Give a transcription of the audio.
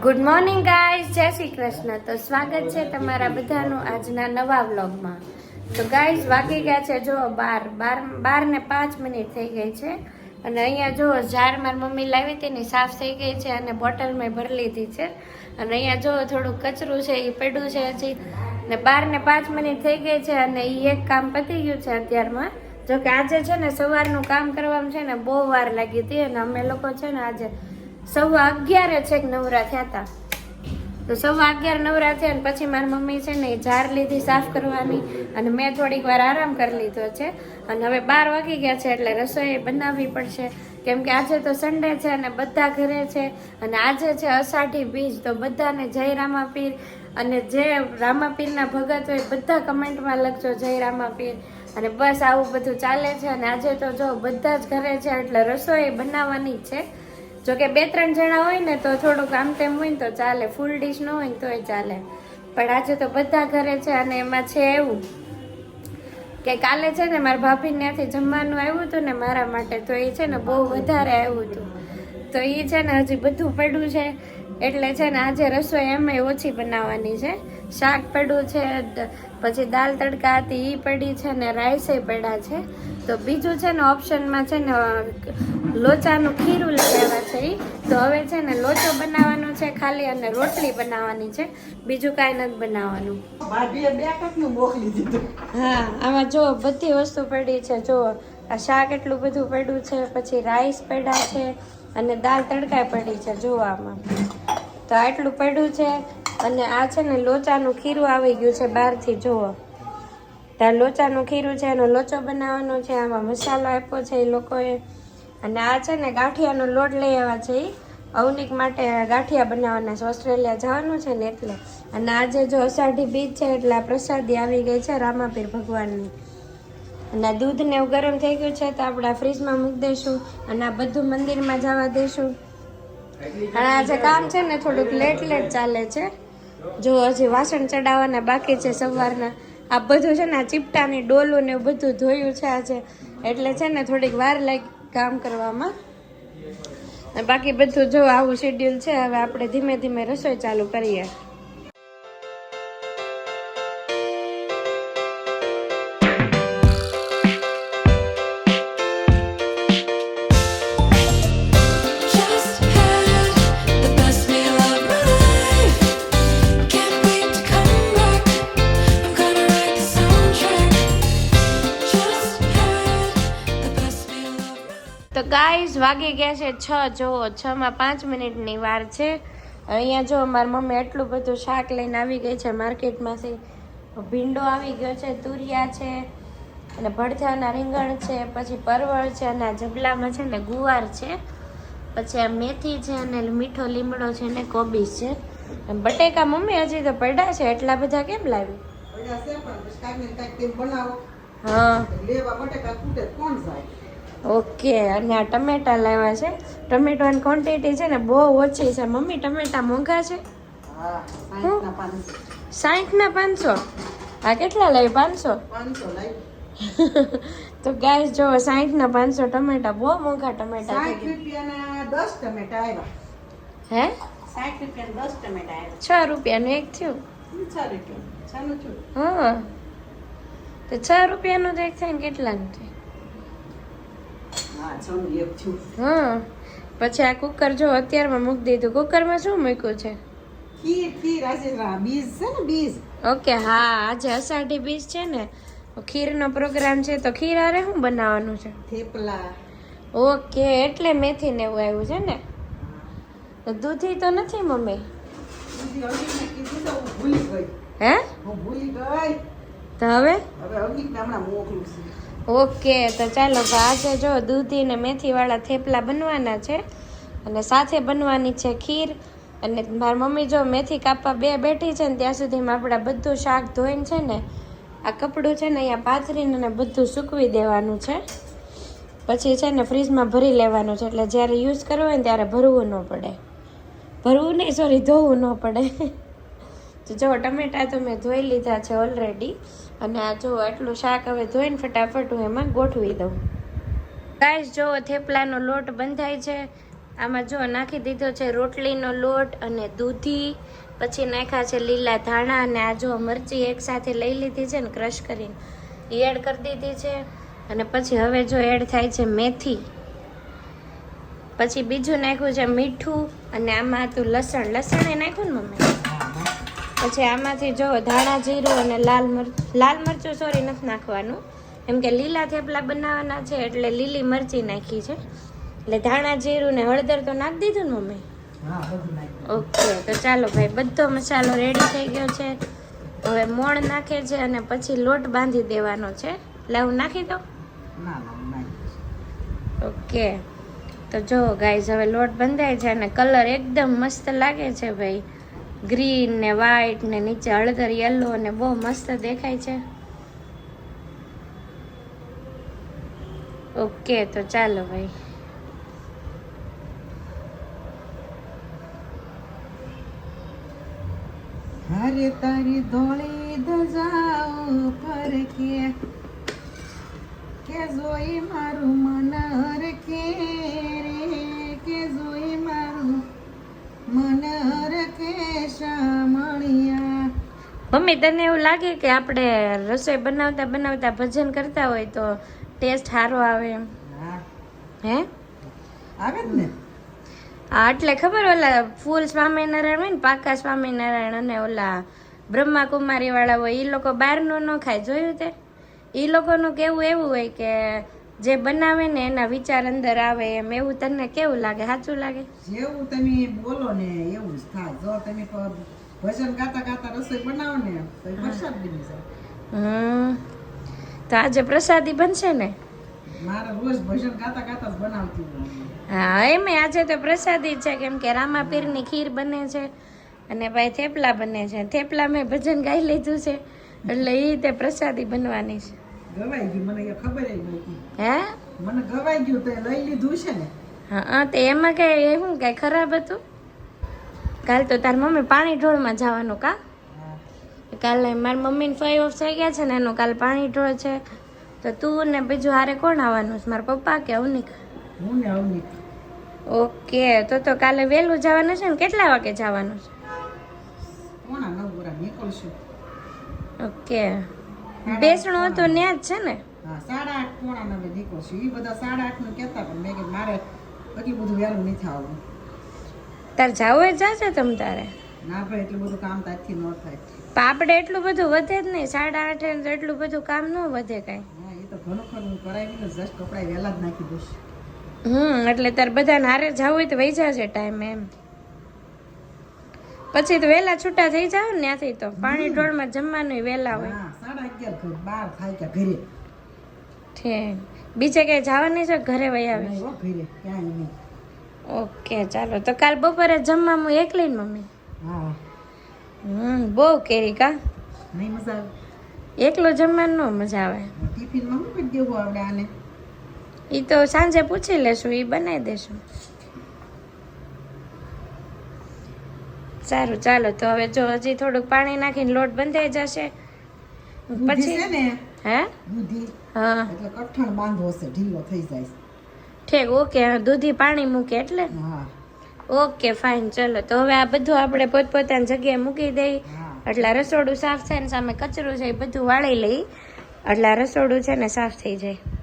Good morning guys, જય શ્રી કૃષ્ણ. તો સ્વાગત છે તમારા બધાનું આજના નવા વ્લોગમાં. તો ગાઈઝ વાગી ગયા છે જો 12 ને 5 મિનિટ થઈ ગઈ છે. અને અહીંયા જો ઝાર મારી મમ્મી લાવી હતી ને સાફ થઈ ગઈ છે અને બોટલમાં ભરી લીધી છે. અને અહીંયા જો થોડું કચરું છે એ પડ્યું છે હજી. ને 12 ને 5 મિનિટ થઈ ગઈ છે અને એ એક કામ પતી ગયું છે અત્યારમાં. જો કે આજે છે ને સવારનું કામ કરવામાં છે ને બહુ વાર લાગી હતી અને અમે લોકો છે ને આજે 11:15 છેક નવરા થયા હતા. તો 11:15 નવરા થયા અને પછી મારી મમ્મી છે ને ઝાર લીધી સાફ કરવાની અને મેં થોડીક વાર આરામ કરી લીધો છે. અને હવે 12 વાગી ગયા છે એટલે રસોઈ બનાવવી પડશે, કેમ કે આજે તો સન્ડે છે અને બધા ઘરે છે. અને આજે છે અષાઢી બીજ, તો બધાને જય રામાપીર. અને જે રામાપીરના ભગત હોય બધા કમેન્ટમાં લખજો જય રામાપીર. અને બસ આવું બધું ચાલે છે. અને આજે તો જો બધા જ ઘરે છે એટલે રસોઈ બનાવવાની છે. જો કે 2-3 જણા હોય ને તો થોડુંક આમ તેમ હોય ને તો ચાલે, ફૂલ ડીશ ન હોય ને તોય ચાલે. પણ આજે તો બધા ઘરે છે. અને એમાં છે એવું કે કાલે છે ને મારા ભાભીને ત્યાંથી જમવાનું આવ્યું હતું ને મારા માટે, તો એ છે ને બહુ વધારે આવ્યું હતું. તો એ છે ને હજી બધું પડ્યું છે એટલે છે ને આજે રસોઈ એમાંય ઓછી બનાવવાની છે. શાક પડ્યું છે, પછી દાલ તડકા હતી એ પડી છે ને રાઈસ એ પડ્યા છે. તો બીજું છે ને ઓપ્શનમાં છે ને લોચાનું ખીરું લઈ આવ્યા છે. તો હવે છે ને લોચો બનાવવાનો છે ખાલી અને રોટલી બનાવવાની છે, બીજું કાંઈ નથી બનાવવાનું. હા, આમાં જો બધી વસ્તુ પડી છે. જો આ શાક એટલું બધું પડ્યું છે, પછી રાઈસ પડ્યા છે અને દાલ તડકા પડી છે. જો આમાં તો આટલું પડ્યું છે. અને આ છે ને લોચાનું ખીરું આવી ગયું છે બહારથી. જુઓ ત્યાં લોચાનું ખીરું છે, એનો લોચો બનાવવાનો છે. આમાં મસાલો આપ્યો છે એ લોકોએ. અને આ છે ને ગાંઠિયાનો લોટ લઈ આવ્યા છે એ અવનિક માટે ગાંઠિયા બનાવવાના છે. ઓસ્ટ્રેલિયા જવાનું છે ને એટલે. અને આજે જો અષાઢી બીજ છે એટલે આ પ્રસાદી આવી ગઈ છે રામાપીર ભગવાનની. અને દૂધ ને એવું ગરમ થઈ ગયું છે તો આપણે ફ્રીજમાં મૂકી દઈશું અને આ બધું મંદિરમાં જવા દઈશું. અને આજે કામ છે ને થોડુંક લેટ ચાલે છે. જો હજી વાસણ ચડાવવાના બાકી છે સવારના. આ બધું છે ને આ ચીપટાની ડોલું ને એવું બધું ધોયું છે આજે, એટલે છે ને થોડીક વાર લાગી કામ કરવામાં. બાકી બધું જો આવું શેડ્યુલ છે. હવે આપણે ધીમે ધીમે રસોઈ ચાલુ કરીએ. તો ગાઈઝ વાગી ગયા છે 6. જો 6:05 મિનિટની વાર છે. અહીંયા જો મારી મમ્મી એટલું બધું શાક લઈને આવી ગઈ છે માર્કેટમાંથી. ભીંડો આવી ગયો છે, તુરિયા છે અને ભડથાના રીંગણ છે, પછી પરવળ છે અને આ જબલામાં છે ને ગુવાર છે, પછી આ મેથી છે અને મીઠો લીમડો છે ને કોબીજ છે. બટેકા મમ્મી હજી તો પડ્યા છે, એટલા બધા કેમ લાવી? હા, ઓકે. અને આ ટમેટા લાવ્યા છે. ટમેટાની ક્વોન્ટિટી છે ને બહુ ઓછી છે. મમ્મી ટમેટા મોંઘા છે? 60 ના 500. આ કેટલા લાવી? 500 તો ગાઈસ જો 60 ના 500 ટમેટા, બહુ મોંઘા ટમેટા. 60 રૂપિયાના 10 ટમેટા આવ્યા. હે 60 રૂપિયાના 10 ટમેટા આવ્યા. 6 રૂપિયાનું એક થયું. 6 રૂપિયા હા, તો 6 રૂપિયાનું તો એક થાય ને કેટલાનું થાય? હા. પછી આ કુકર જો અત્યારમાં મૂકી દીધું. કુકરમાં શું મૂક્યું છે? ઓકે. હા, આજે અષાઢી બીજ છે ને, ખીરનો પ્રોગ્રામ છે. તો ખીર હારે શું બનાવવાનું છે? થેપલા. ઓકે, એટલે મેથી ને એવું આવ્યું છે ને. દૂધી તો નથી મમ્મી? હે તો હવે ઓકે. તો ચાલો આજે જો દૂધી ને મેથી વાળા થેપલા બનવાના છે અને સાથે બનવાની છે ખીર. અને મારી મમ્મી જો મેથી કાપવા બેઠી છે ને ત્યાં સુધીમાં આપણા બધું શાક ધોઈને છે ને આ કપડું છે ને અહીંયા પાથરીને અને બધું સૂકવી દેવાનું છે. પછી છે ને ફ્રીજમાં ભરી લેવાનું છે, એટલે જ્યારે યુઝ કરવો હોય ને ત્યારે ભરવું ન પડે. ભરવું નહીં, સોરી, ધોવું ન પડે. તો જો ટમેટા તો મેં ધોઈ લીધા છે ઓલરેડી. અને આ જો આટલું શાક હવે ધોઈને ફટાફટ હું એમાં ગોઠવી દઉં. ગાઈસ જો થેપલાનો લોટ બંધાય છે આમાં જો નાખી દીધો છે રોટલીનો લોટ અને દૂધી, પછી નાખ્યા છે લીલા ધાણા અને આ જો મરચી એક સાથે લઈ લીધી છે ને ક્રશ કરીને એ એડ કરી દીધી છે. અને પછી હવે જો એડ થાય છે મેથી, પછી બીજું નાખ્યું છે મીઠું અને આમાં હતું લસણ એ નાખ્યું ને મમ્મી. પછી આમાંથી જો ધાણા જીરું અને લાલ મરચું સોરી નથી નાખવાનું, એમ કે લીલા થેપલા બનાવવાના છે એટલે લીલી મરચી નાખી છે. એટલે ધાણા જીરું ને હળદર તો નાખી દીધું ને મમ્મી? ઓકે, તો ચાલો ભાઈ બધો મસાલો રેડી થઈ ગયો છે. હવે મોણ નાખે છે અને પછી લોટ બાંધી દેવાનો છે. લાવું નાખી દો. ઓકે, તો જો ગાઈઝ હવે લોટ બંધાય છે અને કલર એકદમ મસ્ત લાગે છે ભાઈ, ગ્રીન ને વ્હાઈટ ને નીચે હળદર યલો ને બહુ મસ્ત દેખાય છે. ઓકે, તો ચાલો ભાઈ. હરે તારી ધોળી ધજાઓ પર કે જોઈ મારું મન હરખે રે, કે જોઈ મારું મન હરખે શામળિયા. મમ્મી તને એવું લાગે કે આપણે રસોઈ બનાવતા બનાવતા ભજન કરતા હોય તો ટેસ્ટ સારો આવે એમ? હા, હે આવે જ ને. હા, એટલે ખબર ઓલા ફૂલ સ્વામિનારાયણ હોય ને, પાકા સ્વામિનારાયણ અને ઓલા બ્રહ્માકુમારી વાળા હોય એ લોકો બહારનું ન ખાય, જોયું તે? એ લોકોનું કેવું એવું હોય કે જે બનાવે ને એના વિચાર અંદર આવે એમ. એવું તને કેવું લાગે? સાચું લાગે? જેવું તમે બોલો ને એવું જ થાય. જો તમે ભજન ગાતા ગાતા રસોઈ બનાવો ને તો એ પ્રસાદ બની જાય. તો આજે પ્રસાદી બનશે ને? મારે રોજ ભજન ગાતા ગાતા જ બનાવતી હોય. હા, એમ આજે તો પ્રસાદી છે, કેમ કે રામાપીરની ખીર બને છે અને ભાઈ થેપલા બને છે. થેપલા મેં ભજન ગાઈ લીધું છે એટલે એ તે પ્રસાદી બનવાની છે. ગવાઈ ગયું, મને એ ખબર નહોતી. હે, મને ગવાઈ ગયું તો લઈ લીધું છે ને. હા, તો એમાં કઈ શું કઈ ખરાબ હતું? કાલ તો તાર મમ્મી પાણી ઢોળમાં જવાનું કા? કાલે મારી મમ્મી ને 5 ઓફ થઈ ગયા છે ને એનું કાલ પાણી ઢોળ છે. તો તું ને બીજું હારે કોણ આવવાનું છે? મારા પપ્પા કે અવનિક? હું ને અવનિક. ઓકે, તો કાલે વહેલું જવાનું છે ને? કેટલા વાગે જવાનું છે? 9:30 નીકળશું. ઓકે, બેસણું હતું ત્યાં જ છે ને? હા, 8:30 9:30 નીકળશું. એ બધા 8:30 નું કહેતા, પણ મેં કીધું મારે એટલું બધું વહેલું નથી આવવું. તાર જાવું જ જાશે તમ તારે? ના ભાઈ, એટલું બધું કામ તારથી ન થાય. પણ આપણે એટલું બધું વધે જ નહીં. 8:30 તો એટલું બધું કામ ન વધે કઈ. હા, એ તો ઘણું ખરું હું કરાવી ને જસ્ટ કપડા વહેલા જ નાખી દઈશ. એટલે તાર બધાને હારે જવું હોય તો વહી જશે ટાઈમ એમ. પછી તો વહેલા છૂટા થઈ જાવ ને ત્યાંથી. તો પાણી ઢોળમાં જમવાનું વહેલા હોય. હા, 11:30 12 થાય કે ઘરે. ઠીક, બીજે કઈ જવાની છે? ઘરે વહી આવે? નહીં હો, ઘરે ક્યાંય નહીં. ઓકે, ચાલો. તો કાલ બપોરે જમવા હું એકલી ને મમ્મી? હા, બહુ કેરી કા? નહીં મજા આવે. એકલું જમવાનું ન મજા આવે. ટિફિનમાં શું કરી દેવું આપણે આને? એ તો સાંજે પૂછી લેશું, એ બનાવી દેશું. સારું, ચાલો. તો હવે જો હજી થોડુંક પાણી નાખીને લોટ બંધાઈ જશે પછી છે ને, હે દૂધી હા, એટલે કઠણ બાંધવો છે, ઢીલો થઈ જાય. ઠીક, ઓકે. દૂધી પાણી મૂકે એટલે? હા, ઓકે, ફાઇન. ચલો, તો હવે આ બધું આપણે પોતપોતાની જગ્યાએ મૂકી દઈ. હા. એટલે રસોડું સાફ થાય ને સામે કચરું છે એ બધું વાળી લઈ એટલે રસોડું છે ને સાફ થઈ જાય.